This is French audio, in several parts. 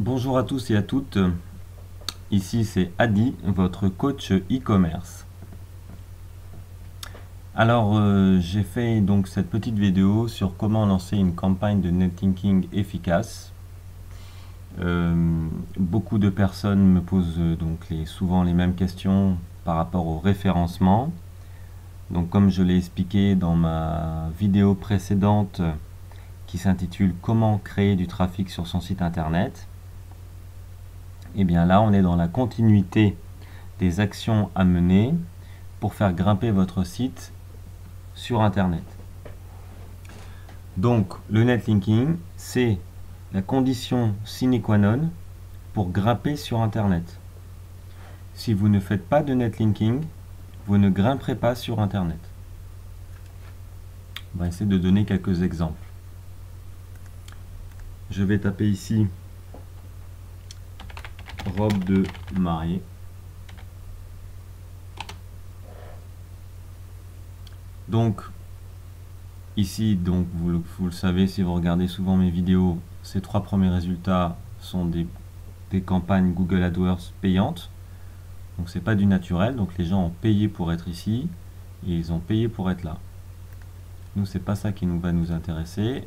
Bonjour à tous et à toutes, ici c'est Adi, votre coach e-commerce. Alors j'ai fait donc cette petite vidéo sur comment lancer une campagne de netlinking efficace. Beaucoup de personnes me posent donc souvent les mêmes questions par rapport au référencement. Donc comme je l'ai expliqué dans ma vidéo précédente qui s'intitule Comment créer du trafic sur son site internet. Et bien là, on est dans la continuité des actions à mener pour faire grimper votre site sur Internet. Donc, le netlinking, c'est la condition sine qua non pour grimper sur Internet. Si vous ne faites pas de netlinking, vous ne grimperez pas sur Internet. On va essayer de donner quelques exemples. Je vais taper ici robe de mariée. Donc ici, donc vous le savez si vous regardez souvent mes vidéos, ces trois premiers résultats sont des campagnes Google AdWords payantes. Donc c'est pas du naturel, donc les gens ont payé pour être ici et ils ont payé pour être là. Nous, c'est pas ça qui va nous intéresser.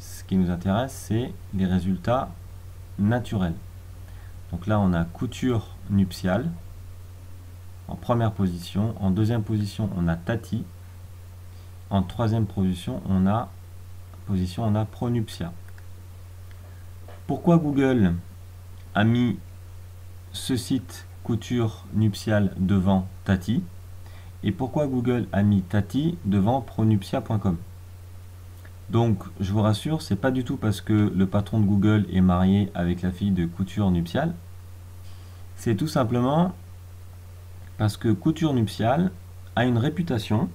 Ce qui nous intéresse, c'est les résultats naturels. Donc là, on a couture nuptiale en première position. En deuxième position, on a Tati. En troisième position, on a Pronuptia. Pourquoi Google a mis ce site couture nuptiale devant Tati? Et pourquoi Google a mis Tati devant pronuptia.com? Donc, je vous rassure, c'est pas du tout parce que le patron de Google est marié avec la fille de couture nuptiale. C'est tout simplement parce que couture nuptiale a une réputation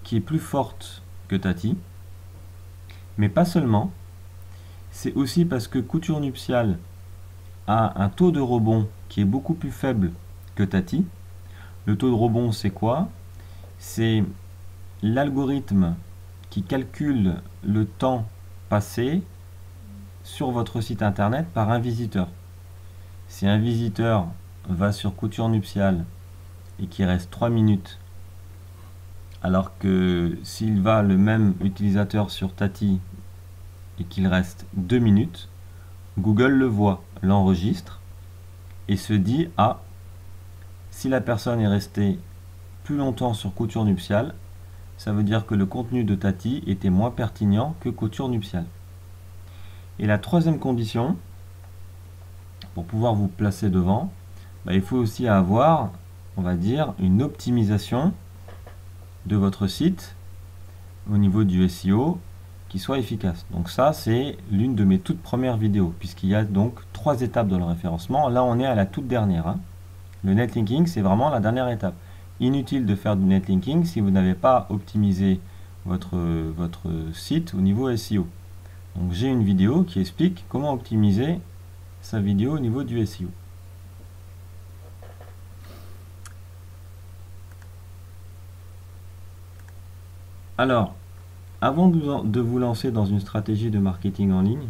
qui est plus forte que Tati, mais pas seulement. C'est aussi parce que couture nuptiale a un taux de rebond qui est beaucoup plus faible que Tati. Le taux de rebond, c'est quoi? C'est l'algorithme qui calcule le temps passé sur votre site internet par un visiteur. Si un visiteur va sur couture nuptiale et qu'il reste 3 minutes, alors que s'il va le même utilisateur sur Tati et qu'il reste 2 minutes, Google le voit, l'enregistre et se dit « Ah, si la personne est restée plus longtemps sur couture nuptiale, ça veut dire que le contenu de Tati était moins pertinent que couture nuptiale. » Et la troisième condition, pour pouvoir vous placer devant, il faut aussi avoir, on va dire, une optimisation de votre site au niveau du SEO qui soit efficace. Donc ça, c'est l'une de mes toutes premières vidéos, puisqu'il y a donc 3 étapes dans le référencement. Là, on est à la toute dernière. Le netlinking, c'est vraiment la dernière étape. Inutile de faire du netlinking si vous n'avez pas optimisé votre site au niveau SEO. Donc j'ai une vidéo qui explique comment optimiser sa vidéo au niveau du SEO. Alors, avant de vous lancer dans une stratégie de marketing en ligne,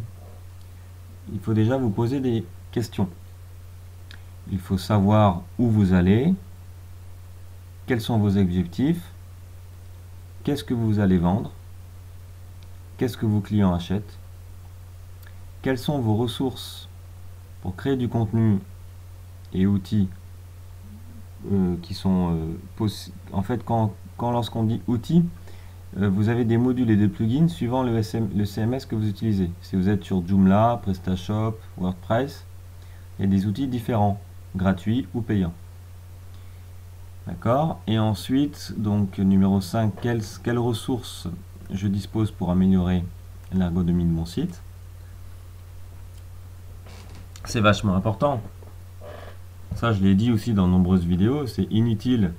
il faut déjà vous poser des questions. Il faut savoir où vous allez, quels sont vos objectifs, qu'est-ce que vous allez vendre, qu'est-ce que vos clients achètent, quelles sont vos ressources pour créer du contenu et outils qui sont en fait lorsqu'on dit outils, vous avez des modules et des plugins suivant le CMS que vous utilisez. Si vous êtes sur Joomla, PrestaShop, WordPress, il y a des outils différents, gratuits ou payants. D'accord? Et ensuite, donc numéro 5, quelles ressources je dispose pour améliorer l'ergonomie de mon site? C'est vachement important. Ça, je l'ai dit aussi dans de nombreuses vidéos, c'est inutile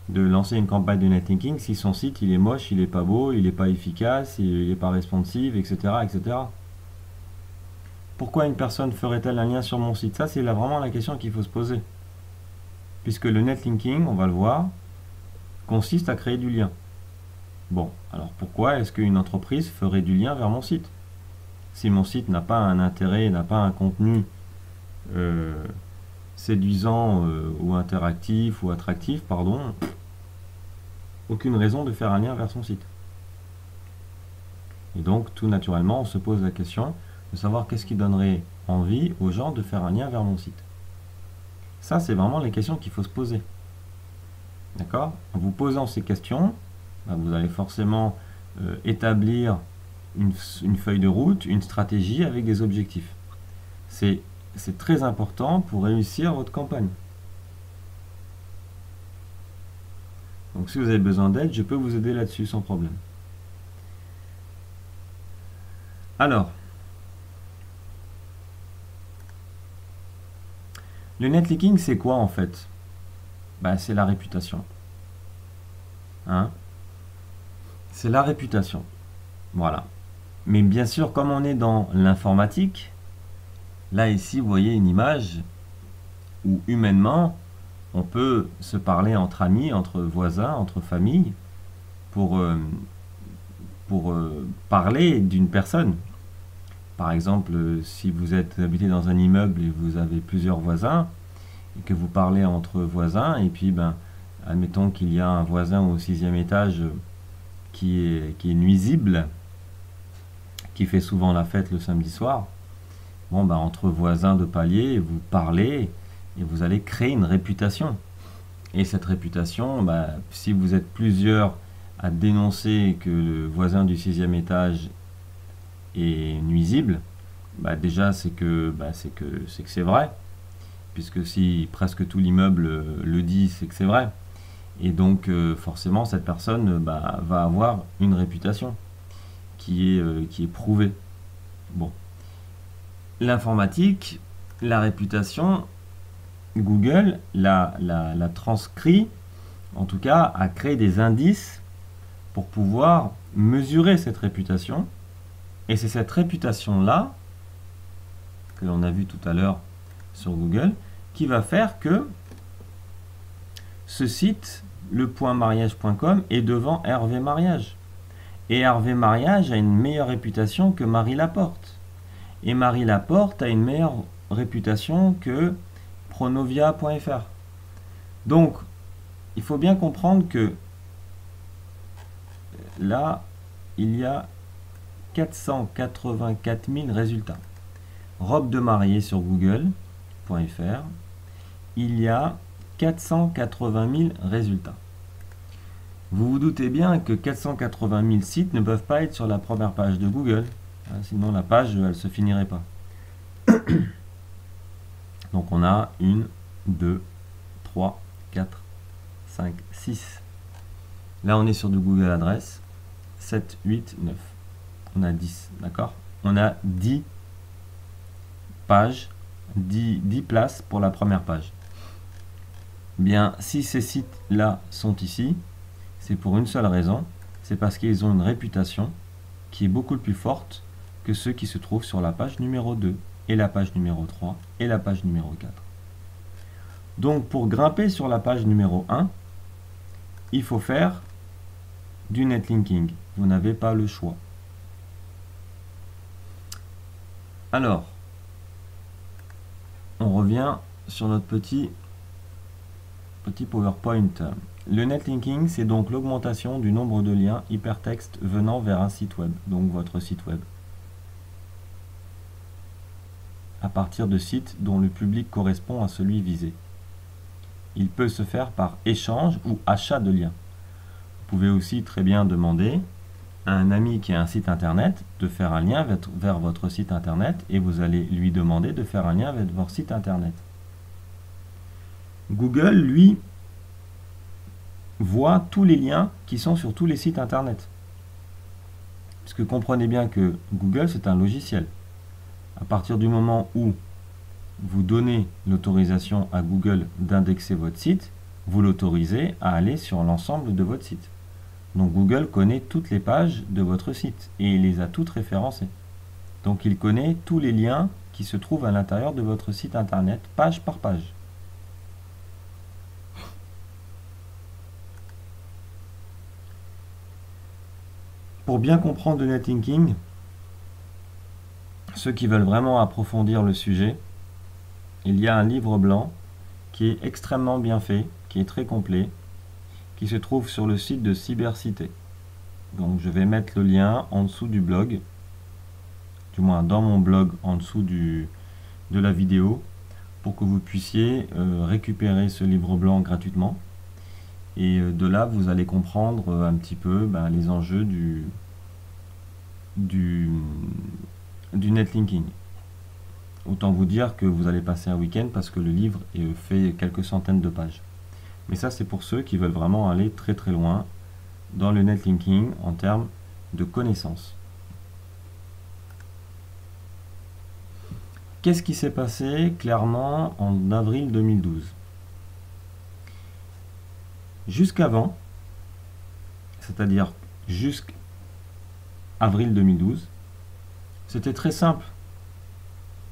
de lancer une campagne de netlinking si son site il est moche, il est pas beau, il est pas efficace, il est pas responsive, etc., etc. Pourquoi une personne ferait-elle un lien sur mon site? Ça, c'est vraiment la question qu'il faut se poser. Puisque le netlinking, on va le voir, consiste à créer du lien. Bon, alors pourquoi est-ce qu'une entreprise ferait du lien vers mon site? Si mon site n'a pas un intérêt, n'a pas un contenu séduisant ou interactif ou attractif, pardon, aucune raison de faire un lien vers son site. Et donc, tout naturellement, on se pose la question de savoir qu'est-ce qui donnerait envie aux gens de faire un lien vers mon site. Ça, c'est vraiment les questions qu'il faut se poser. D'accord? En vous posant ces questions, vous allez forcément établir une feuille de route, une stratégie avec des objectifs. C'est très important pour réussir votre campagne. Donc si vous avez besoin d'aide, je peux vous aider là-dessus sans problème. Alors, le netlinking, c'est quoi en fait? C'est la réputation. Hein? C'est la réputation. Voilà. Mais bien sûr, comme on est dans l'informatique, là ici, vous voyez une image où humainement, on peut se parler entre amis, entre voisins, entre familles, pour parler d'une personne. Par exemple, si vous habitez dans un immeuble et vous avez plusieurs voisins, et que vous parlez entre voisins, et puis, admettons qu'il y a un voisin au 6e étage qui est nuisible, qui fait souvent la fête le samedi soir, entre voisins de palier, vous parlez, et vous allez créer une réputation. Et cette réputation, si vous êtes plusieurs à dénoncer que le voisin du 6e étage est nuisible, déjà c'est que c'est vrai, puisque si presque tout l'immeuble le dit, c'est que c'est vrai. Et donc forcément cette personne va avoir une réputation qui est prouvée. Bon. L'informatique, la réputation, Google la transcrit, en tout cas a créé des indices pour pouvoir mesurer cette réputation. Et c'est cette réputation-là, que l'on a vu tout à l'heure sur Google, qui va faire que ce site, le.mariage.com, est devant Hervé Mariage. Et Hervé Mariage a une meilleure réputation que Marie Laporte. Et Marie Laporte a une meilleure réputation que pronovia.fr. Donc, il faut bien comprendre que là, il y a 484 000 résultats. Robe de mariée sur google.fr, il y a 480 000 résultats. Vous vous doutez bien que 480 000 sites ne peuvent pas être sur la première page de Google, sinon la page, elle ne se finirait pas. Donc on a 1, 2, 3, 4, 5, 6. Là on est sur du Google Adresse, 7, 8, 9. On a 10, d'accord? On a 10 pages, 10 places pour la première page. Bien, si ces sites-là sont ici, c'est pour une seule raison, c'est parce qu'ils ont une réputation qui est beaucoup plus forte que ceux qui se trouvent sur la page numéro 2, et la page numéro 3, et la page numéro 4. Donc, pour grimper sur la page numéro 1, il faut faire du netlinking. Vous n'avez pas le choix. Alors, on revient sur notre petit PowerPoint. Le netlinking, c'est donc l'augmentation du nombre de liens hypertextes venant vers un site web, donc votre site web, à partir de sites dont le public correspond à celui visé. Il peut se faire par échange ou achat de liens. Vous pouvez aussi très bien demander à un ami qui a un site internet de faire un lien vers votre site internet, et vous allez lui demander de faire un lien vers votre site internet. Google, lui, voit tous les liens qui sont sur tous les sites internet. Parce que comprenez bien que Google, c'est un logiciel. À partir du moment où vous donnez l'autorisation à Google d'indexer votre site, vous l'autorisez à aller sur l'ensemble de votre site. Donc Google connaît toutes les pages de votre site et il les a toutes référencées. Donc il connaît tous les liens qui se trouvent à l'intérieur de votre site internet, page par page. Pour bien comprendre le netlinking, ceux qui veulent vraiment approfondir le sujet, il y a un livre blanc qui est extrêmement bien fait, qui est très complet, qui se trouve sur le site de Cybercité. Donc je vais mettre le lien en dessous du blog, du moins dans mon blog en dessous de la vidéo, pour que vous puissiez récupérer ce livre blanc gratuitement. Et de là, vous allez comprendre un petit peu les enjeux du netlinking. Autant vous dire que vous allez passer un week-end parce que le livre fait quelques centaines de pages. Mais ça, c'est pour ceux qui veulent vraiment aller très très loin dans le netlinking en termes de connaissances. Qu'est-ce qui s'est passé clairement en avril 2012? Jusqu'avant, c'est-à-dire jusqu'avril 2012, c'était très simple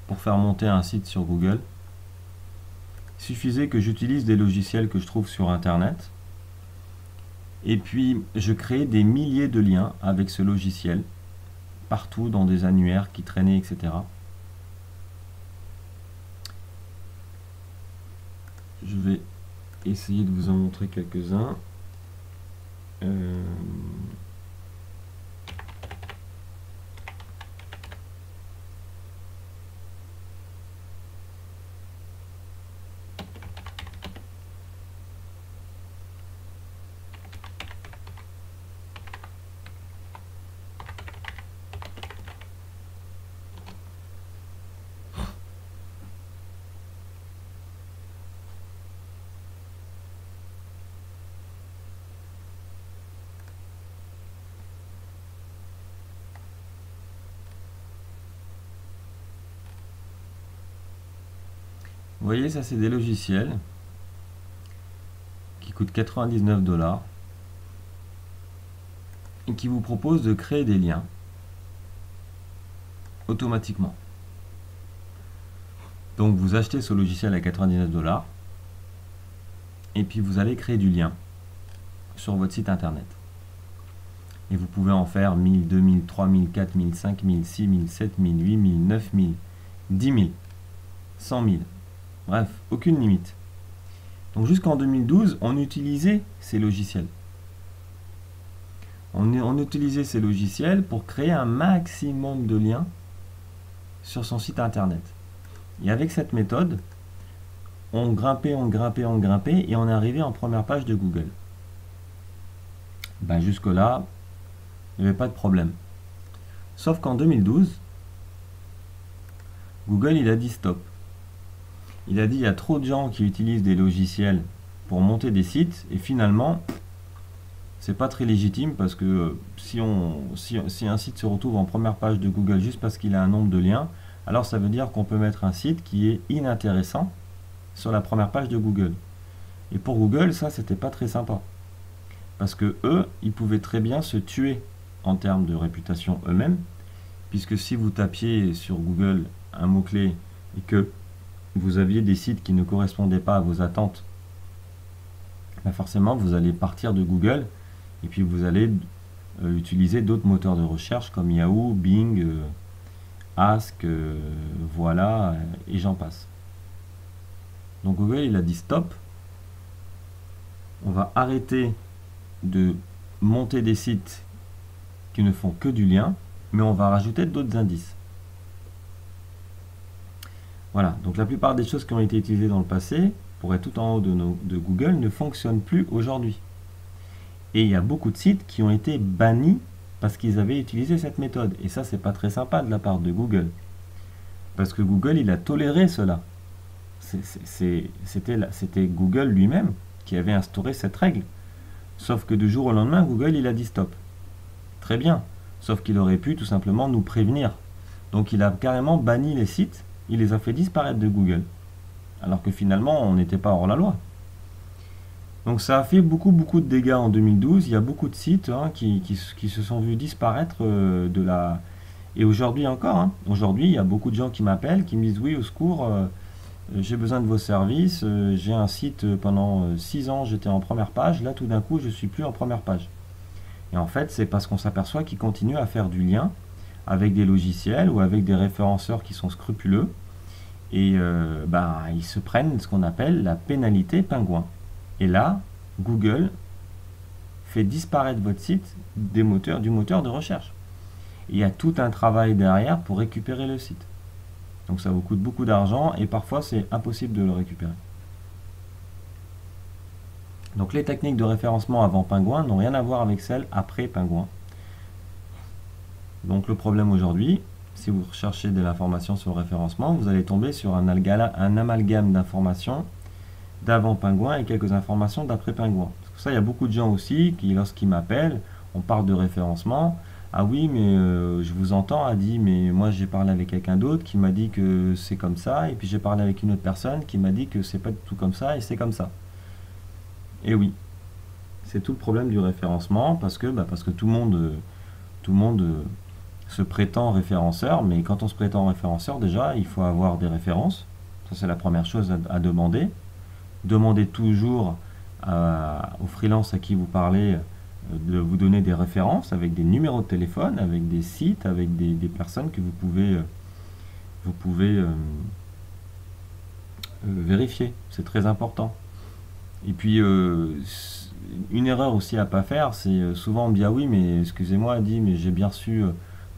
pour faire monter un site sur Google. Il suffisait que j'utilise des logiciels que je trouve sur Internet. Et puis, je créais des milliers de liens avec ce logiciel, partout dans des annuaires qui traînaient, etc. Je vais essayer de vous en montrer quelques-uns. Vous voyez, ça c'est des logiciels qui coûtent 99 $ et qui vous proposent de créer des liens automatiquement. Donc vous achetez ce logiciel à 99 $ et puis vous allez créer du lien sur votre site internet. Et vous pouvez en faire 1000, 2000, 3000, 4000, 5000, 6000, 7000, 8000, 9000, 10 000, 100 000. Bref, aucune limite. Donc jusqu'en 2012, on utilisait ces logiciels. On utilisait ces logiciels pour créer un maximum de liens sur son site internet. Et avec cette méthode, on grimpait et on est arrivé en première page de Google. Jusque-là, il n'y avait pas de problème. Sauf qu'en 2012, Google il a dit stop. Il a dit il y a trop de gens qui utilisent des logiciels pour monter des sites et finalement c'est pas très légitime parce que si un site se retrouve en première page de Google juste parce qu'il a un nombre de liens, alors ça veut dire qu'on peut mettre un site qui est inintéressant sur la première page de Google. Et pour Google, ça c'était pas très sympa parce que eux, ils pouvaient très bien se tuer en termes de réputation eux-mêmes, puisque si vous tapiez sur Google un mot-clé et que vous aviez des sites qui ne correspondaient pas à vos attentes, forcément vous allez partir de Google et puis vous allez utiliser d'autres moteurs de recherche comme Yahoo, Bing, Ask, voilà, et j'en passe. Donc Google il a dit stop, on va arrêter de monter des sites qui ne font que du lien, mais on va rajouter d'autres indices. Voilà, donc la plupart des choses qui ont été utilisées dans le passé, pour être tout en haut de Google, ne fonctionnent plus aujourd'hui. Et il y a beaucoup de sites qui ont été bannis parce qu'ils avaient utilisé cette méthode. Et ça, c'est pas très sympa de la part de Google. Parce que Google, il a toléré cela. C'était Google lui-même qui avait instauré cette règle. Sauf que du jour au lendemain, Google, il a dit stop. Très bien. Sauf qu'il aurait pu tout simplement nous prévenir. Donc il a carrément banni les sites. Il les a fait disparaître de Google. Alors que finalement, on n'était pas hors la loi. Donc ça a fait beaucoup de dégâts en 2012. Il y a beaucoup de sites qui se sont vus disparaître de la... Et aujourd'hui encore, aujourd'hui, il y a beaucoup de gens qui m'appellent, qui me disent « Oui, au secours, j'ai besoin de vos services. J'ai un site pendant 6 ans, j'étais en première page. Là, tout d'un coup, je ne suis plus en première page. » Et en fait, c'est parce qu'on s'aperçoit qu'ils continuent à faire du lien avec des logiciels ou avec des référenceurs qui sont scrupuleux et ils se prennent ce qu'on appelle la pénalité pingouin. Et là, Google fait disparaître votre site du moteur de recherche. Il y a tout un travail derrière pour récupérer le site. Donc ça vous coûte beaucoup d'argent et parfois c'est impossible de le récupérer. Donc les techniques de référencement avant Pingouin n'ont rien à voir avec celles après Pingouin. Donc le problème aujourd'hui, si vous recherchez de l'information sur le référencement, vous allez tomber sur un amalgame d'informations d'avant Pingouin et quelques informations d'après Pingouin. Parce que ça, il y a beaucoup de gens aussi qui, lorsqu'ils m'appellent, on parle de référencement. Ah oui, mais je vous entends, a dit, mais moi j'ai parlé avec quelqu'un d'autre qui m'a dit que c'est comme ça, et puis j'ai parlé avec une autre personne qui m'a dit que c'est pas du tout comme ça, et c'est comme ça. Et oui, c'est tout le problème du référencement, parce que tout le monde se prétend référenceur, mais quand on se prétend référenceur, déjà, il faut avoir des références. Ça, c'est la première chose à demander. Demandez toujours aux freelances à qui vous parlez de vous donner des références avec des numéros de téléphone, avec des sites, avec des personnes que vous pouvez vérifier. C'est très important. Et puis, une erreur aussi à pas faire, c'est souvent on me dit ah oui, mais excusez-moi, dit mais j'ai bien reçu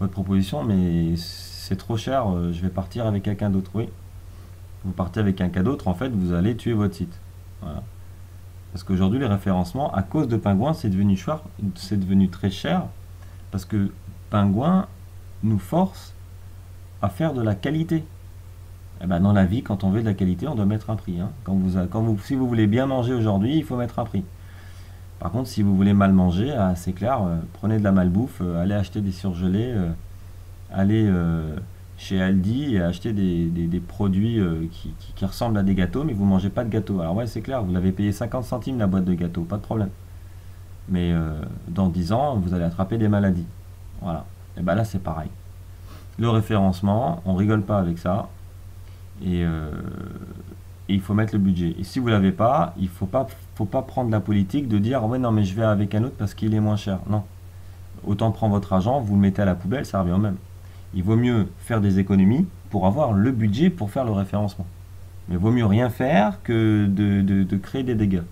votre proposition, mais c'est trop cher, je vais partir avec quelqu'un d'autre. Oui, vous partez avec quelqu'un d'autre, en fait, vous allez tuer votre site. Voilà. Parce qu'aujourd'hui, les référencements, à cause de Pingouin, c'est devenu très cher, parce que Pingouin nous force à faire de la qualité. Et ben dans la vie, quand on veut de la qualité, on doit mettre un prix. Hein. Si vous voulez bien manger aujourd'hui, il faut mettre un prix. Par contre, si vous voulez mal manger, c'est clair, prenez de la malbouffe, allez acheter des surgelés, allez chez Aldi et acheter des produits qui ressemblent à des gâteaux, mais vous ne mangez pas de gâteau. Alors ouais, c'est clair, vous l'avez payé 50 centimes la boîte de gâteau, pas de problème. Mais dans 10 ans, vous allez attraper des maladies. Voilà. Et ben là, c'est pareil. Le référencement, on rigole pas avec ça. Et il faut mettre le budget. Et si vous l'avez pas, il faut pas prendre la politique de dire ouais non mais je vais avec un autre parce qu'il est moins cher. Non. Autant prendre votre argent, vous le mettez à la poubelle, ça revient au même. Il vaut mieux faire des économies pour avoir le budget pour faire le référencement. Mais il vaut mieux rien faire que de créer des dégâts.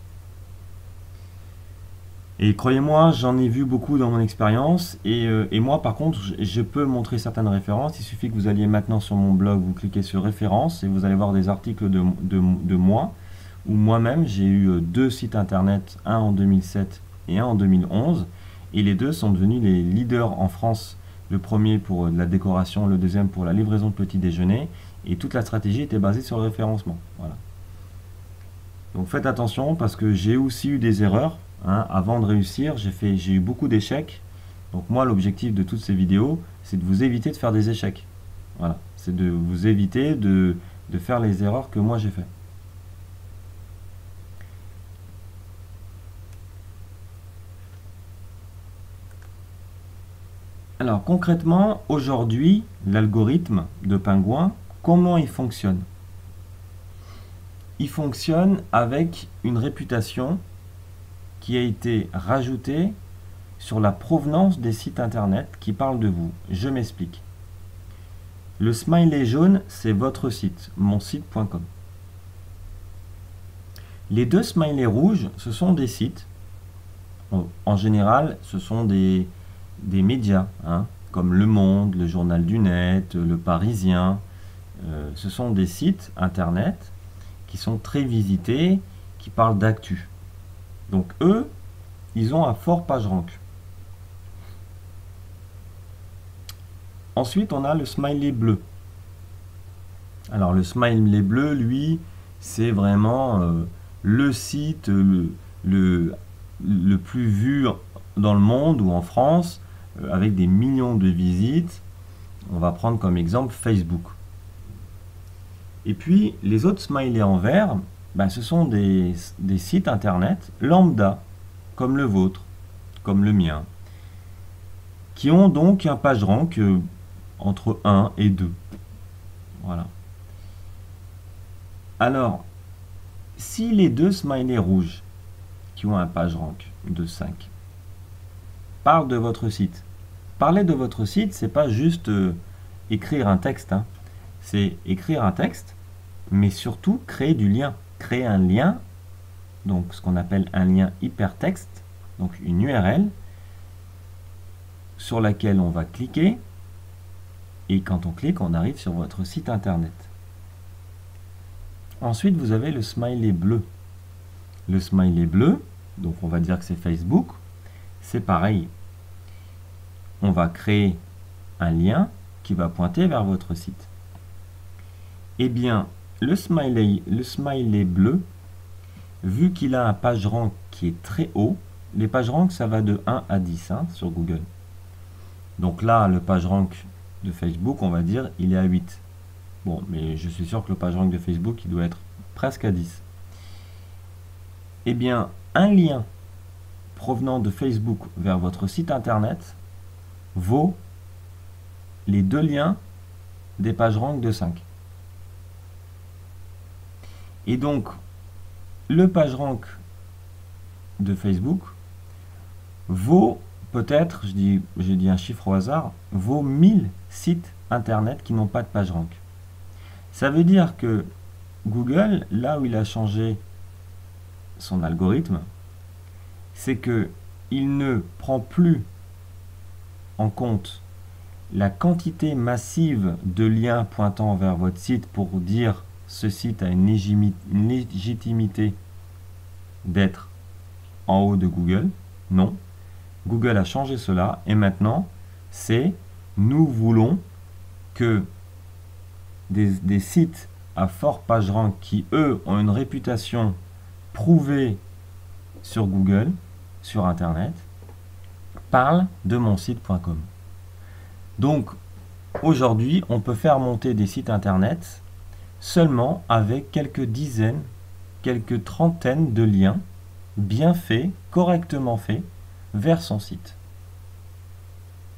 Et croyez-moi, j'en ai vu beaucoup dans mon expérience. Et moi, par contre, je peux montrer certaines références. Il suffit que vous alliez maintenant sur mon blog, vous cliquez sur références et vous allez voir des articles de moi, où moi-même, j'ai eu 2 sites internet, un en 2007 et un en 2011. Et les deux sont devenus les leaders en France. Le premier pour la décoration, le deuxième pour la livraison de petit déjeuner. Et toute la stratégie était basée sur le référencement. Voilà. Donc faites attention parce que j'ai aussi eu des erreurs. Hein, avant de réussir, j'ai eu beaucoup d'échecs. Donc moi, l'objectif de toutes ces vidéos, c'est de vous éviter de faire des échecs. Voilà, c'est de vous éviter de faire les erreurs que moi j'ai fait. Alors concrètement, aujourd'hui, l'algorithme de Pingouin, comment il fonctionne? Il fonctionne avec une réputation qui a été rajouté sur la provenance des sites internet qui parlent de vous. Je m'explique. Le smiley jaune, c'est votre site, monsite.com. Les 2 smileys rouges, ce sont des sites. En général, ce sont des médias, hein, comme Le Monde, le Journal du Net, Le Parisien. Ce sont des sites internet qui sont très visités, qui parlent d'actu. Donc eux, ils ont un fort PageRank. Ensuite, on a le smiley bleu. Alors le smiley bleu, lui, c'est vraiment le site le plus vu dans le monde ou en France, avec des millions de visites. On va prendre comme exemple Facebook. Et puis, les autres smileys en vert, ce sont des sites internet lambda, comme le vôtre, comme le mien, qui ont donc un PageRank entre 1 et 2. Voilà. Alors, si les 2 smileys rouges, qui ont un PageRank de 5, parlent de votre site, parler de votre site, c'est pas juste écrire un texte, hein. C'est écrire un texte, mais surtout créer du lien. Créer un lien, donc ce qu'on appelle un lien hypertexte, donc une URL, sur laquelle on va cliquer, et quand on clique, on arrive sur votre site internet. Ensuite, vous avez le smiley bleu. Le smiley bleu, donc on va dire que c'est Facebook, c'est pareil. On va créer un lien qui va pointer vers votre site. Eh bien, le smiley bleu, vu qu'il a un PageRank qui est très haut, les PageRank, ça va de 1 à 10 hein, sur Google. Donc là, le PageRank de Facebook, on va dire, il est à 8. Bon, mais je suis sûr que le PageRank de Facebook, il doit être presque à 10. Eh bien, un lien provenant de Facebook vers votre site internet vaut les 2 liens des PageRank de 5. Et donc, le PageRank de Facebook vaut peut-être, j'ai dit un chiffre au hasard, vaut 1000 sites internet qui n'ont pas de PageRank. Ça veut dire que Google, là où il a changé son algorithme, c'est que il ne prend plus en compte la quantité massive de liens pointant vers votre site pour dire ce site a une légitimité d'être en haut de Google. Non. Google a changé cela et maintenant, c'est nous voulons que des sites à fort PageRank qui, eux, ont une réputation prouvée sur Google, sur Internet, parlent de monsite.com. Donc, aujourd'hui, on peut faire monter des sites Internet seulement avec quelques dizaines, quelques trentaines de liens bien faits, correctement faits, vers son site.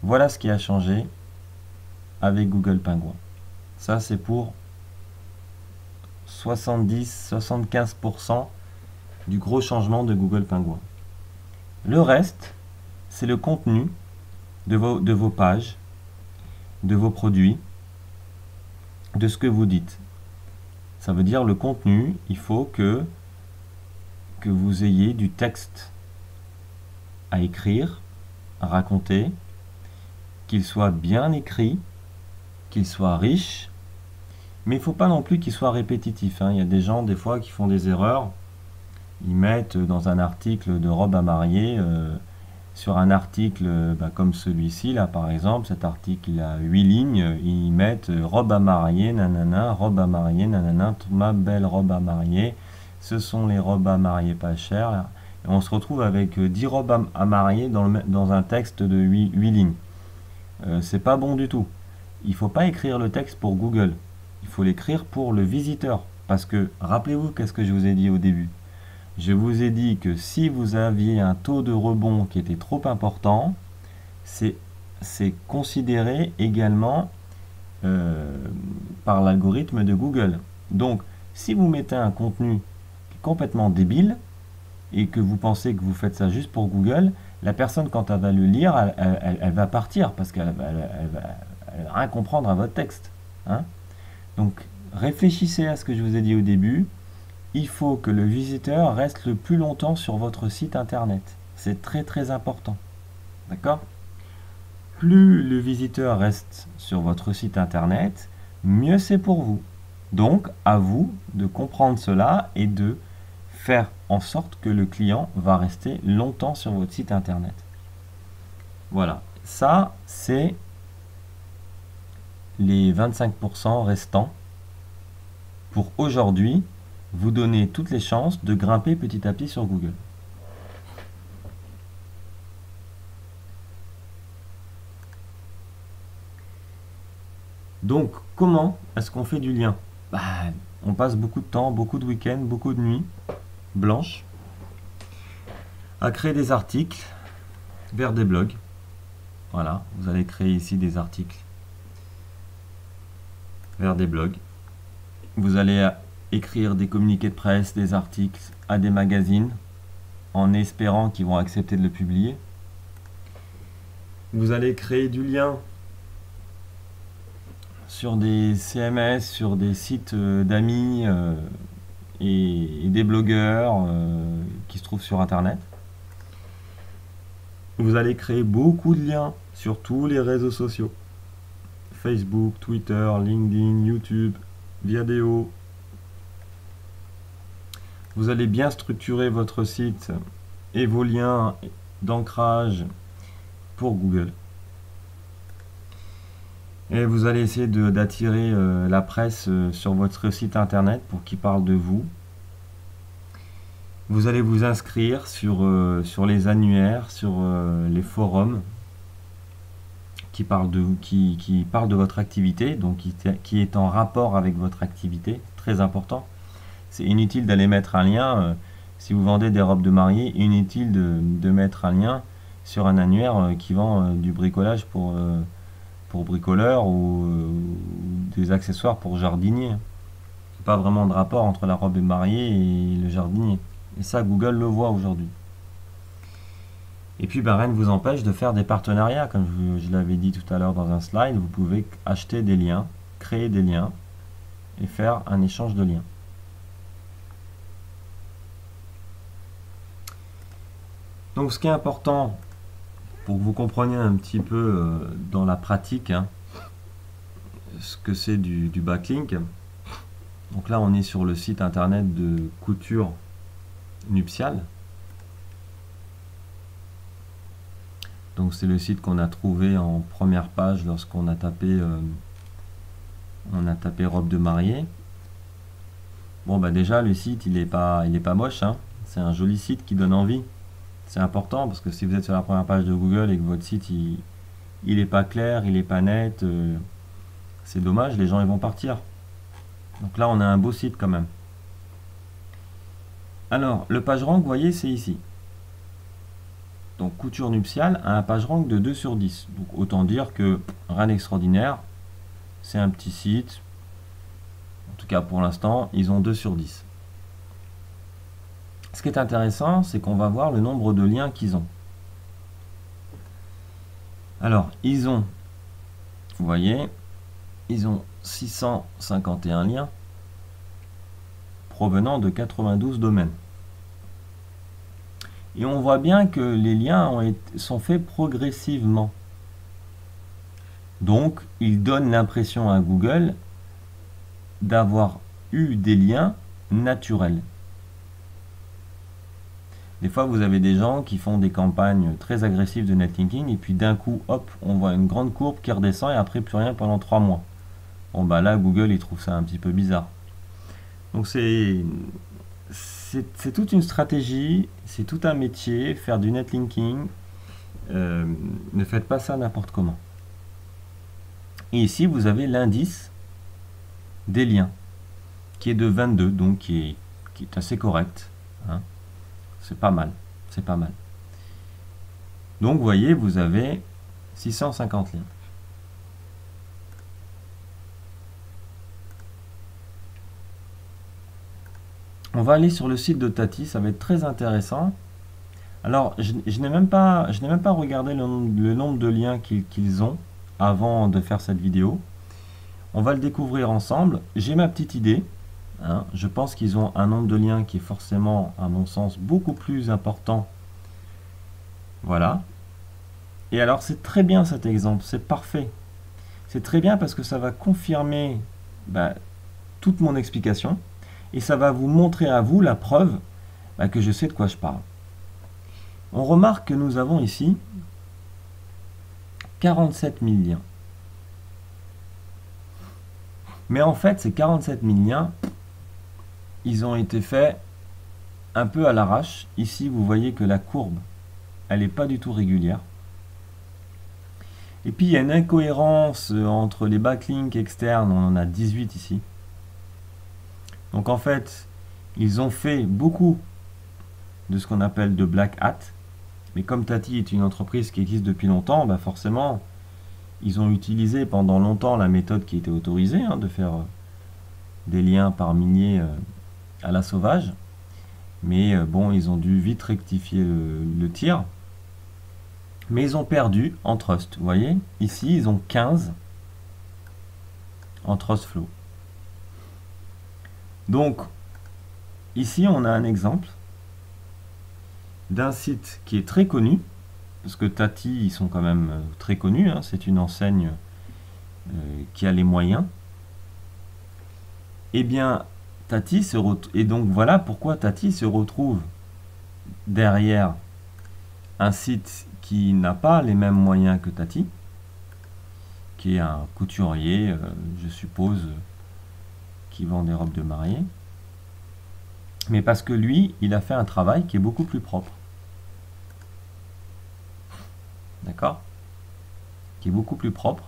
Voilà ce qui a changé avec Google Penguin. Ça, c'est pour 70-75% du gros changement de Google Penguin. Le reste, c'est le contenu de vos pages, de vos produits, de ce que vous dites. Ça veut dire le contenu, il faut que vous ayez du texte à écrire, à raconter, qu'il soit bien écrit, qu'il soit riche, mais il ne faut pas non plus qu'il soit répétitif, hein. Il y a des gens, des fois, qui font des erreurs. Ils mettent dans un article de robe à marier, sur un article comme celui-ci, là, par exemple, cet article, il a 8 lignes, ils mettent robe à marier, nanana, robe à marier, nanana, ma belle robe à marier, ce sont les robes à marier pas chères. Et on se retrouve avec 10 robes à marier dans un texte de 8 lignes. C'est pas bon du tout. Il ne faut pas écrire le texte pour Google. Il faut l'écrire pour le visiteur. Parce que, rappelez-vous, qu'est-ce que je vous ai dit au début? Je vous ai dit que si vous aviez un taux de rebond qui était trop important, c'est considéré également par l'algorithme de Google. Donc, si vous mettez un contenu complètement débile et que vous pensez que vous faites ça juste pour Google, la personne, quand elle va le lire, elle va partir parce qu'elle va rien comprendre à votre texte. Hein? Donc, réfléchissez à ce que je vous ai dit au début. Il faut que le visiteur reste le plus longtemps sur votre site internet. C'est très très important. D'accord? Plus le visiteur reste sur votre site internet, mieux c'est pour vous. Donc, à vous de comprendre cela et de faire en sorte que le client va rester longtemps sur votre site internet. Voilà. Ça, c'est les 25% restants pour aujourd'hui vous donner toutes les chances de grimper petit à petit sur Google. Donc, comment est-ce qu'on fait du lien? On passe beaucoup de temps, beaucoup de week-ends, beaucoup de nuits blanches à créer des articles vers des blogs. Voilà, vous allez créer ici des articles vers des blogs. Vous allez écrire des communiqués de presse, des articles à des magazines en espérant qu'ils vont accepter de le publier. Vous allez créer du lien sur des CMS, sur des sites d'amis et des blogueurs qui se trouvent sur Internet. Vous allez créer beaucoup de liens sur tous les réseaux sociaux. Facebook, Twitter, LinkedIn, YouTube, Viadeo. Vous allez bien structurer votre site et vos liens d'ancrage pour Google. Et vous allez essayer d'attirer la presse sur votre site internet pour qu'ils parlent de vous. Vous allez vous inscrire sur les annuaires, sur les forums qui parlent de votre activité, donc qui est en rapport avec votre activité, très important. C'est inutile d'aller mettre un lien, si vous vendez des robes de mariée, inutile de mettre un lien sur un annuaire qui vend du bricolage pour bricoleurs ou des accessoires pour jardiniers. Il n'y a pas vraiment de rapport entre la robe de mariée et le jardinier. Et ça, Google le voit aujourd'hui. Et puis, rien ne vous empêche de faire des partenariats. Comme je l'avais dit tout à l'heure dans un slide, vous pouvez acheter des liens, créer des liens et faire un échange de liens. Donc, ce qui est important, pour que vous compreniez un petit peu dans la pratique ce que c'est du backlink. Donc là, on est sur le site internet de Couture Nuptiale. Donc c'est le site qu'on a trouvé en première page lorsqu'on a tapé robe de mariée. Bon déjà le site il est pas moche, c'est un joli site qui donne envie. C'est important parce que si vous êtes sur la première page de Google et que votre site il est pas clair, il est pas net, c'est dommage, les gens ils vont partir. Donc là on a un beau site quand même. Alors le PageRank, vous voyez, c'est ici. Donc Couture Nuptiale a un PageRank de 2 sur 10. Donc autant dire que rien d'extraordinaire. C'est un petit site. En tout cas pour l'instant, ils ont 2 sur 10. Ce qui est intéressant, c'est qu'on va voir le nombre de liens qu'ils ont. Alors, ils ont, vous voyez, ils ont 651 liens provenant de 92 domaines. Et on voit bien que les liens sont faits progressivement. Donc, ils donnent l'impression à Google d'avoir eu des liens naturels. Des fois, vous avez des gens qui font des campagnes très agressives de netlinking et puis d'un coup, hop, on voit une grande courbe qui redescend et après plus rien pendant 3 mois. Bon, là, Google, il trouve ça un petit peu bizarre. Donc, c'est toute une stratégie, c'est tout un métier, faire du netlinking. Ne faites pas ça n'importe comment. Et ici, vous avez l'indice des liens, qui est de 22, donc qui est assez correct. C'est pas mal, c'est pas mal. Donc, vous voyez, vous avez 650 liens. On va aller sur le site de Tati, ça va être très intéressant. Alors, je n'ai même pas regardé le nombre de liens qu'ils ont avant de faire cette vidéo. On va le découvrir ensemble. J'ai ma petite idée. Je pense qu'ils ont un nombre de liens qui est forcément, à mon sens, beaucoup plus important. Voilà. Et alors, c'est très bien cet exemple, c'est parfait. C'est très bien parce que ça va confirmer toute mon explication. Et ça va vous montrer à vous la preuve que je sais de quoi je parle. On remarque que nous avons ici 47 000 liens. Mais en fait, ces 47 000 liens, ils ont été faits un peu à l'arrache. Ici, vous voyez que la courbe, elle n'est pas du tout régulière. Et puis, il y a une incohérence entre les backlinks externes. On en a 18 ici. Donc, en fait, ils ont fait beaucoup de ce qu'on appelle de black hat. Mais comme Tati est une entreprise qui existe depuis longtemps, forcément, ils ont utilisé pendant longtemps la méthode qui était autorisée, de faire des liens par milliers à la sauvage. Mais bon, ils ont dû vite rectifier le tir. Mais ils ont perdu en trust. Vous voyez, ici, ils ont 15 en trust flow. Donc, ici, on a un exemple d'un site qui est très connu, parce que Tati, ils sont quand même très connus, hein, c'est une enseigne qui a les moyens. Eh bien, Tati se retrouve, et donc voilà pourquoi Tati se retrouve derrière un site qui n'a pas les mêmes moyens que Tati, qui est un couturier, je suppose, qui vend des robes de mariée. Mais parce que lui, il a fait un travail qui est beaucoup plus propre. D'accord? Qui est beaucoup plus propre,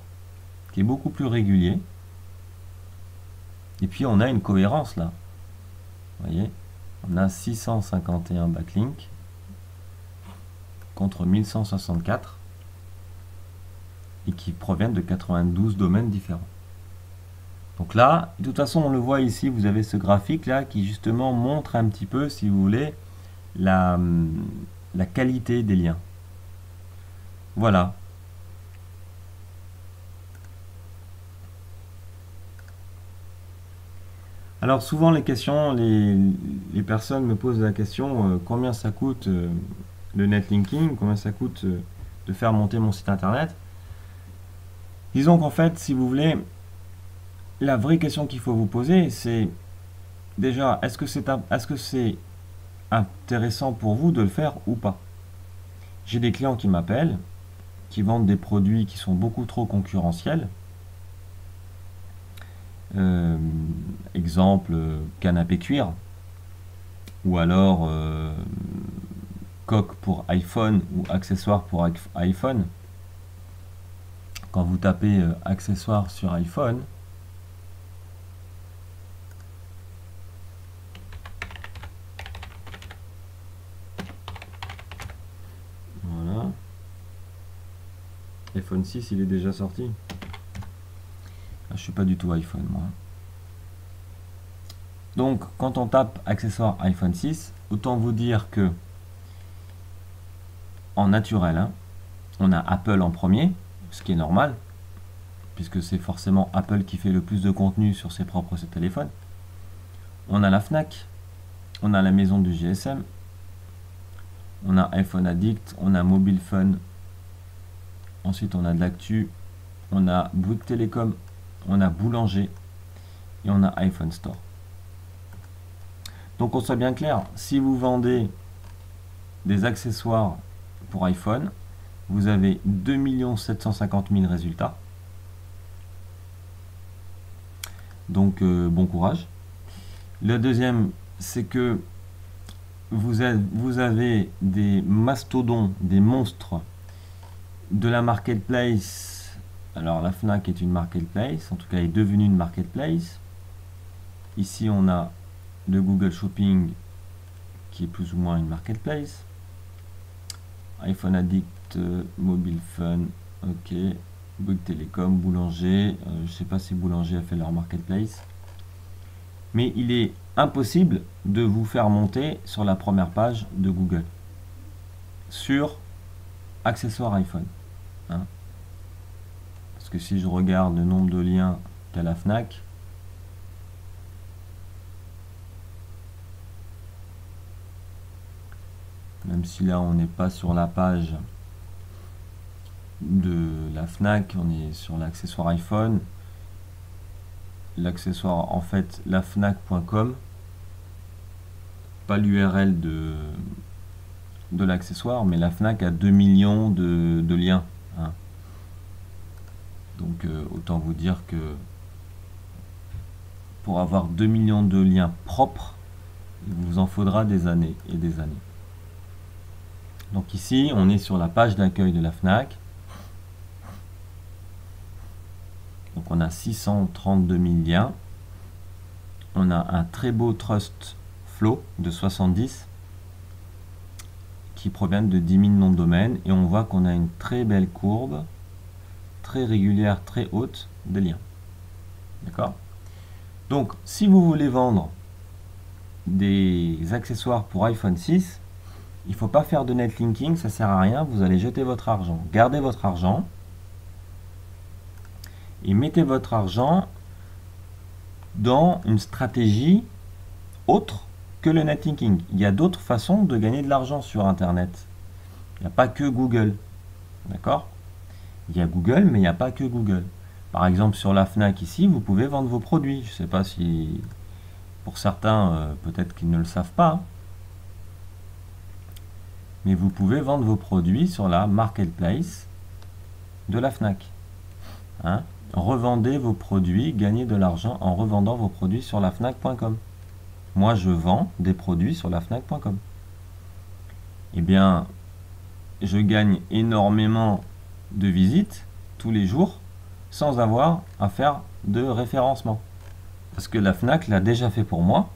qui est beaucoup plus régulier. Et puis on a une cohérence là. Vous voyez? On a 651 backlinks contre 1164 et qui proviennent de 92 domaines différents. Donc là, de toute façon, on le voit ici, vous avez ce graphique là qui justement montre un petit peu, si vous voulez, la qualité des liens. Voilà. Alors souvent les questions, les personnes me posent la question combien ça coûte le netlinking, combien ça coûte de faire monter mon site internet. Disons qu'en fait, si vous voulez, la vraie question qu'il faut vous poser, c'est déjà, est-ce que c'est intéressant pour vous de le faire ou pas? J'ai des clients qui m'appellent, qui vendent des produits qui sont beaucoup trop concurrentiels. Exemple, canapé cuir, ou alors coque pour iPhone ou accessoires pour iPhone. Quand vous tapez accessoires sur iPhone, voilà. iPhone 6, il est déjà sorti. Je suis pas du tout iPhone, moi. Donc, quand on tape accessoires iPhone 6, autant vous dire que en naturel, hein, on a Apple en premier, ce qui est normal, puisque c'est forcément Apple qui fait le plus de contenu sur ses propres téléphones. On a la Fnac, on a la maison du GSM, on a iPhone Addict, on a Mobile Fun, ensuite on a de l'actu, on a Bouygues Télécom, on a Boulanger et on a iPhone Store. Donc on soit bien clair, si vous vendez des accessoires pour iPhone, vous avez 2 750 000 résultats. Donc bon courage. Le deuxième, c'est que vous avez des mastodons, des monstres de la marketplace. Alors la Fnac est une marketplace, en tout cas est devenue une marketplace. Ici on a le Google Shopping qui est plus ou moins une marketplace. iPhone Addict, Mobile Fun, ok. Bouygues Télécom, Boulanger, je ne sais pas si Boulanger a fait leur marketplace. Mais il est impossible de vous faire monter sur la première page de Google sur accessoires iPhone. Hein. Parce que si je regarde le nombre de liens qu'a la Fnac, même si là on n'est pas sur la page de la Fnac, on est sur l'accessoire iPhone. L'accessoire, en fait, lafnac.com, pas l'URL de l'accessoire, mais la Fnac a 2 millions de liens. Hein. Donc autant vous dire que pour avoir 2 millions de liens propres, il vous en faudra des années et des années. Donc ici, on est sur la page d'accueil de la Fnac. Donc on a 632 000 liens. On a un très beau trust flow de 70 qui proviennent de 10 000 noms de domaine. Et on voit qu'on a une très belle courbe, très régulière, très haute de liens. D'accord? Donc si vous voulez vendre des accessoires pour iPhone 6, Il ne faut pas faire de netlinking, ça ne sert à rien, vous allez jeter votre argent. Gardez votre argent et mettez votre argent dans une stratégie autre que le netlinking. Il y a d'autres façons de gagner de l'argent sur Internet. Il n'y a pas que Google. D'accord? Il y a Google, mais il n'y a pas que Google. Par exemple, sur la FNAC ici, vous pouvez vendre vos produits. Je ne sais pas si, pour certains, peut-être qu'ils ne le savent pas. Mais vous pouvez vendre vos produits sur la marketplace de la FNAC. Hein? Revendez vos produits, gagnez de l'argent en revendant vos produits sur la FNAC.com. Moi, je vends des produits sur la FNAC.com. Eh bien, je gagne énormément de visites tous les jours sans avoir à faire de référencement. Parce que la FNAC l'a déjà fait pour moi,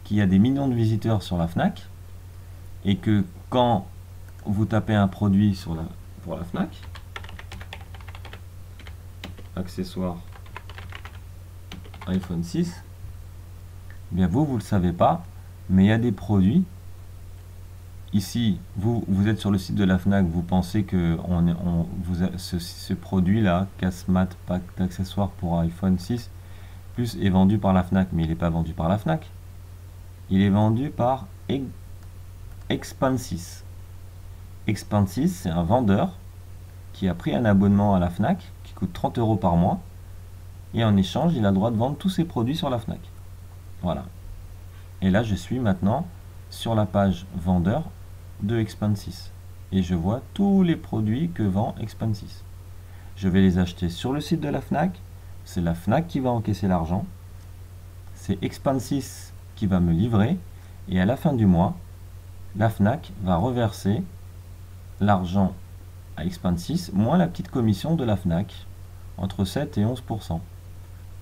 qu'il y a des millions de visiteurs sur la FNAC, et que quand vous tapez un produit pour la FNAC, accessoires iPhone 6, eh bien vous ne le savez pas, mais il y a des produits. Ici, vous êtes sur le site de la FNAC, vous pensez que ce produit-là, Casse-Mat Pack d'accessoires pour iPhone 6 Plus, est vendu par la FNAC, mais il n'est pas vendu par la FNAC. Il est vendu par Expansys. Expansys, c'est un vendeur qui a pris un abonnement à la FNAC, qui coûte 30 € par mois, et en échange, il a le droit de vendre tous ses produits sur la FNAC. Voilà. Et là, je suis maintenant sur la page vendeur de Expansys. Et je vois tous les produits que vend Expansys. Je vais les acheter sur le site de la FNAC. C'est la FNAC qui va encaisser l'argent. C'est Expansys qui va me livrer. Et à la fin du mois, la FNAC va reverser l'argent à Expansys, moins la petite commission de la FNAC, entre 7 et 11%.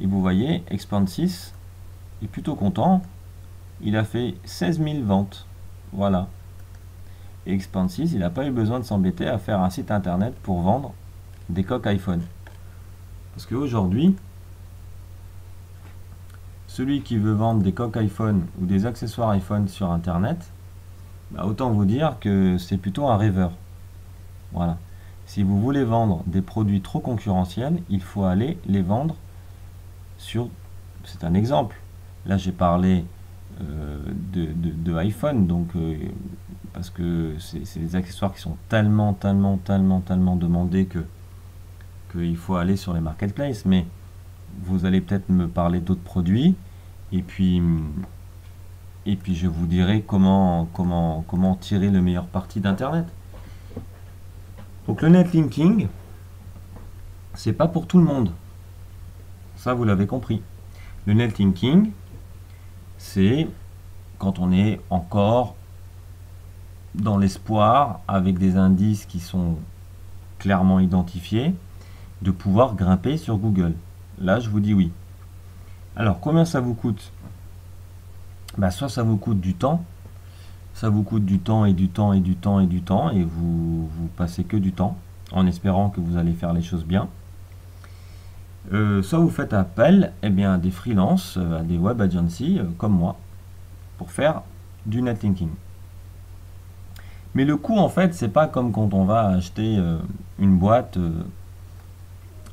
Et vous voyez, Expansys est plutôt content. Il a fait 16 000 ventes. Voilà. Et Expansys, il n'a pas eu besoin de s'embêter à faire un site internet pour vendre des coques iPhone. Parce qu'aujourd'hui, celui qui veut vendre des coques iPhone ou des accessoires iPhone sur internet, bah autant vous dire que c'est plutôt un rêveur. Voilà. Si vous voulez vendre des produits trop concurrentiels, il faut aller les vendre sur... C'est un exemple. Là, j'ai parlé de iPhone, donc parce que c'est des accessoires qui sont tellement demandés qu'il faut aller sur les marketplaces. Mais vous allez peut-être me parler d'autres produits, et puis je vous dirai comment tirer le meilleur parti d'Internet. Donc le netlinking, c'est pas pour tout le monde. Ça, vous l'avez compris. Le netlinking, c'est quand on est encore dans l'espoir, avec des indices qui sont clairement identifiés, de pouvoir grimper sur Google. Là, je vous dis oui. Alors, combien ça vous coûte? Bah, soit ça vous coûte du temps, ça vous coûte du temps et du temps et du temps et du temps, et vous passez que du temps, en espérant que vous allez faire les choses bien. Soit vous faites appel à des freelances, à des web agencies comme moi, pour faire du netlinking. Mais le coût, en fait, c'est pas comme quand on va acheter une boîte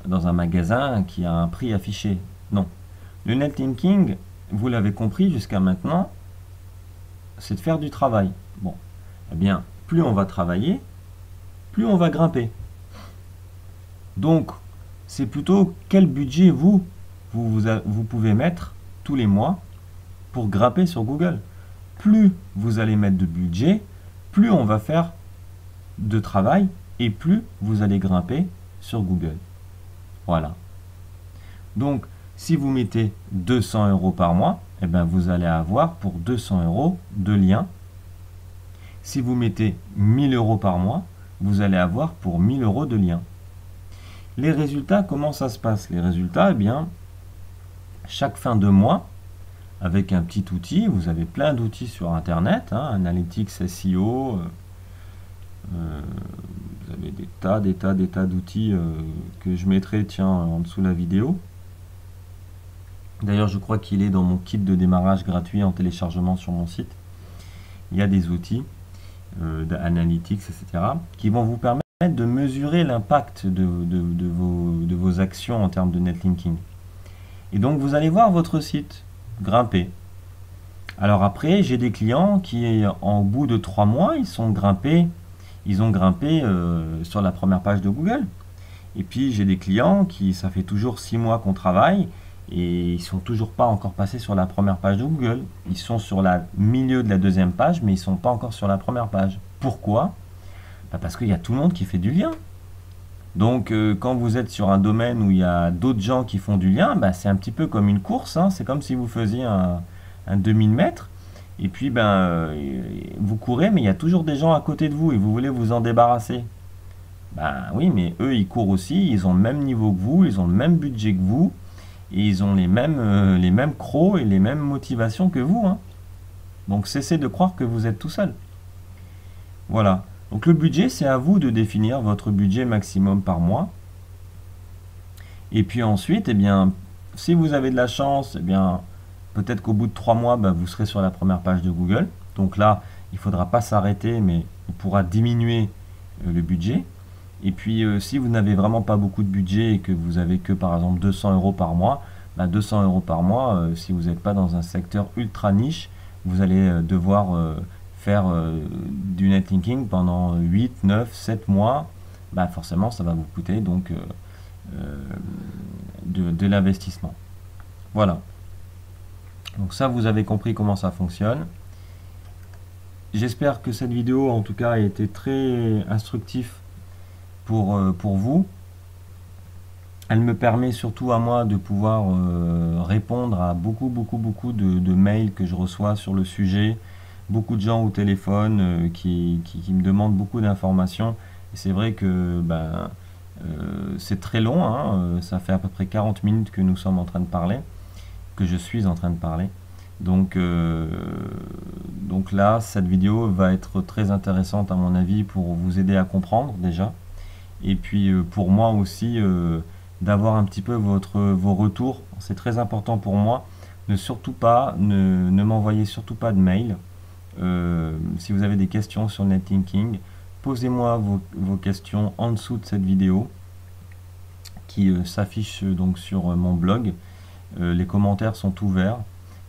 dans un magasin qui a un prix affiché. Non. Le netlinking, vous l'avez compris jusqu'à maintenant, c'est de faire du travail. Bon. Eh bien, plus on va travailler, plus on va grimper. Donc, c'est plutôt quel budget vous pouvez mettre tous les mois pour grimper sur Google. Plus vous allez mettre de budget, plus on va faire de travail et plus vous allez grimper sur Google. Voilà. Donc, si vous mettez 200 € par mois, eh bien, vous allez avoir pour 200 € de liens. Si vous mettez 1000 € par mois, vous allez avoir pour 1000 € de liens. Les résultats, comment ça se passe? Les résultats, eh bien, chaque fin de mois, avec un petit outil, vous avez plein d'outils sur Internet, hein, Analytics, SEO, vous avez des tas d'outils que je mettrai, tiens, en dessous de la vidéo. D'ailleurs, je crois qu'il est dans mon kit de démarrage gratuit en téléchargement sur mon site. Il y a des outils. d'analytics, etc., qui vont vous permettre de mesurer l'impact de vos actions en termes de netlinking. Et donc vous allez voir votre site grimper. Alors après, j'ai des clients qui, en bout de 3 mois, ils ont grimpé sur la première page de Google. Et puis j'ai des clients qui, ça fait toujours 6 mois qu'on travaille, et ils sont toujours pas encore passés sur la première page de Google. Ils sont sur le milieu de la deuxième page, mais ils sont pas encore sur la première page. Pourquoi? Parce qu'il y a tout le monde qui fait du lien. Donc quand vous êtes sur un domaine où il y a d'autres gens qui font du lien, c'est un petit peu comme une course, hein. C'est comme si vous faisiez un 2000 mètres, et puis vous courez, mais il y a toujours des gens à côté de vous, et vous voulez vous en débarrasser. Oui, mais eux, ils courent aussi, ils ont le même niveau que vous, ils ont le même budget que vous, et ils ont les mêmes crocs et les mêmes motivations que vous, hein. Donc cessez de croire que vous êtes tout seul. Voilà. Donc le budget, c'est à vous de définir votre budget maximum par mois. Et puis ensuite, eh bien, si vous avez de la chance, eh bien, peut-être qu'au bout de 3 mois, vous serez sur la première page de Google. Donc là, il ne faudra pas s'arrêter, mais on pourra diminuer le budget. Et puis, si vous n'avez vraiment pas beaucoup de budget et que vous avez que, par exemple, 200 € par mois, 200 € par mois, si vous n'êtes pas dans un secteur ultra niche, vous allez devoir faire du netlinking pendant 8, 9, 7 mois. Forcément, ça va vous coûter donc de l'investissement. Voilà. Donc ça, vous avez compris comment ça fonctionne. J'espère que cette vidéo, en tout cas, a été très instructive pour vous. Elle me permet surtout à moi de pouvoir répondre à beaucoup de mails que je reçois sur le sujet. Beaucoup de gens au téléphone qui me demandent beaucoup d'informations. Et c'est vrai que c'est très long, hein, ça fait à peu près 40 minutes que nous sommes en train de parler, que je suis en train de parler. Donc là, cette vidéo va être très intéressante à mon avis pour vous aider à comprendre déjà. Et puis pour moi aussi, d'avoir un petit peu vos retours. C'est très important pour moi. Ne m'envoyez surtout pas de mail. Si vous avez des questions sur netlinking, posez-moi vos questions en dessous de cette vidéo qui s'affiche donc sur mon blog. Les commentaires sont ouverts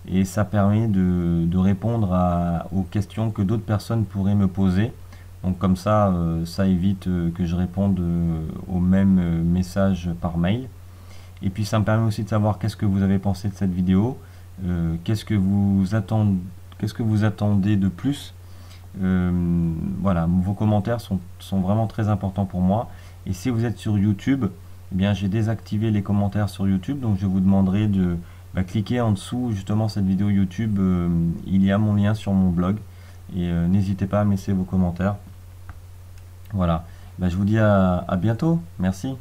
et ça permet de répondre aux questions que d'autres personnes pourraient me poser. Donc comme ça, ça évite que je réponde aux mêmes messages par mail. Et puis ça me permet aussi de savoir qu'est-ce que vous avez pensé de cette vidéo, qu'est-ce que vous attendez de plus. Voilà, vos commentaires sont vraiment très importants pour moi. Et si vous êtes sur YouTube, eh bien j'ai désactivé les commentaires sur YouTube, donc je vous demanderai de cliquer en dessous justement cette vidéo YouTube. Il y a mon lien sur mon blog et n'hésitez pas à me laisser vos commentaires. Voilà, je vous dis à bientôt, merci.